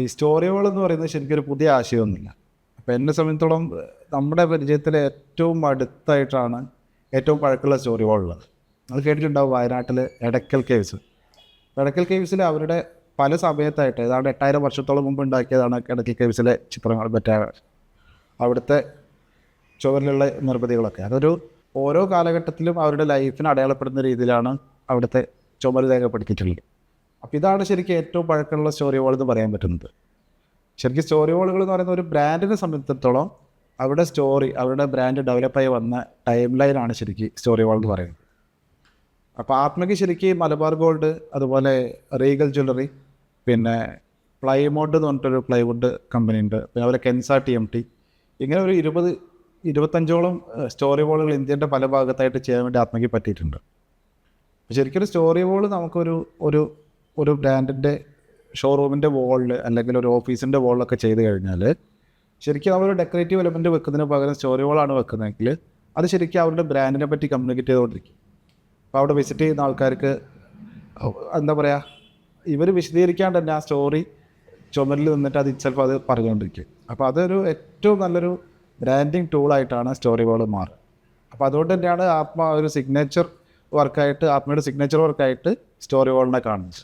ഈ സ്റ്റോറി വാൾ എന്ന് പറയുന്നത് ശരിക്കും ഒരു പുതിയ ആശയമൊന്നുമില്ല. അപ്പോൾ എന്നെ സംബന്ധിച്ചിടത്തോളം നമ്മുടെ പരിചയത്തിലെ ഏറ്റവും അടുത്തായിട്ടാണ് ഏറ്റവും പഴക്കമുള്ള സ്റ്റോറി വാൾ ഉള്ളത്. അത് കേട്ടിട്ടുണ്ടാവും, വയനാട്ടിൽ എടക്കൽ കേവ്സ്. എടക്കൽ കേവ്സിൽ അവരുടെ പല സമയത്തായിട്ട് ഏതാണ്ട് 8000 വർഷത്തോളം മുമ്പ് ഉണ്ടാക്കിയതാണ് എടക്കൽ കേവ്സിലെ ചിത്രങ്ങൾ, മറ്റേ അവിടുത്തെ ചുവരിലുള്ള നിർമ്മിതികളൊക്കെ. അതൊരു ഓരോ കാലഘട്ടത്തിലും അവരുടെ ലൈഫിന് അടയാളപ്പെടുന്ന രീതിയിലാണ് അവിടുത്തെ ചുമര് രേഖപ്പെടുത്തിയിട്ടുള്ളത്. അപ്പോൾ ഇതാണ് ശരിക്കും ഏറ്റവും പഴക്കമുള്ള സ്റ്റോറി വാൾ എന്ന് പറയാൻ പറ്റുന്നത്. ശരിക്കും സ്റ്റോറി വാളുകൾ എന്ന് പറയുന്ന ഒരു ബ്രാൻഡിനെ സംബന്ധിച്ചിടത്തോളം അവരുടെ സ്റ്റോറി, അവരുടെ ബ്രാൻഡ് ഡെവലപ്പായി വന്ന ടൈം ലൈനാണ് ശരിക്കും സ്റ്റോറി വാൾ എന്ന് പറയുന്നത്. അപ്പോൾ ആത്മയ്ക്ക് ശരിക്കും മലബാർ ഗോൾഡ്, അതുപോലെ റീഗൽ ജ്വല്ലറി, പിന്നെ പ്ലൈമോഡ് എന്ന് പറഞ്ഞിട്ടൊരു പ്ലൈവുഡ് കമ്പനി ഉണ്ട്, പിന്നെ അതുപോലെ കെൻസ TMT, ഇങ്ങനെ ഒരു 20-25ഓളം സ്റ്റോറി വാളുകൾ ഇന്ത്യൻ്റെ പല ഭാഗത്തായിട്ട് ചെയ്യാൻ വേണ്ടി ആത്മയ്ക്ക് പറ്റിയിട്ടുണ്ട്. ശരിക്കും ഒരു സ്റ്റോറി വാൾ നമുക്കൊരു ഒരു ഒരു ബ്രാൻഡിൻ്റെ ഷോറൂമിൻ്റെ വോളിൽ അല്ലെങ്കിൽ ഒരു ഓഫീസിൻ്റെ വോളിലൊക്കെ ചെയ്ത് കഴിഞ്ഞാൽ ശരിക്കും അവരൊരു ഡെക്കറേറ്റീവ് എലമെൻറ്റ് വെക്കുന്നതിന് പകരം സ്റ്റോറി വാളാണ് വെക്കുന്നതെങ്കിൽ അത് ശരിക്കും അവരുടെ ബ്രാൻഡിനെ പറ്റി കമ്മ്യൂണിക്കേറ്റ് ചെയ്തുകൊണ്ടിരിക്കും. അപ്പോൾ അവിടെ വിസിറ്റ് ചെയ്യുന്ന ആൾക്കാർക്ക് എന്താ പറയുക, ഇവർ വിശദീകരിക്കാണ്ട് തന്നെ ആ സ്റ്റോറി ചുമരിൽ നിന്നിട്ട് അത് ഇറ്റ്സെൽഫ് അത് പറഞ്ഞുകൊണ്ടിരിക്കും. അപ്പോൾ അതൊരു ഏറ്റവും നല്ലൊരു ബ്രാൻഡിങ് ടൂളായിട്ടാണ് സ്റ്റോറി വാൾ മാറുക. അപ്പോൾ അതുകൊണ്ട് തന്നെയാണ് ആത്മ ഒരു സിഗ്നേച്ചർ വർക്കായിട്ട്, ആത്മയുടെ സിഗ്നേച്ചർ വർക്കായിട്ട് സ്റ്റോറി വാളിനെ കാണുന്നത്.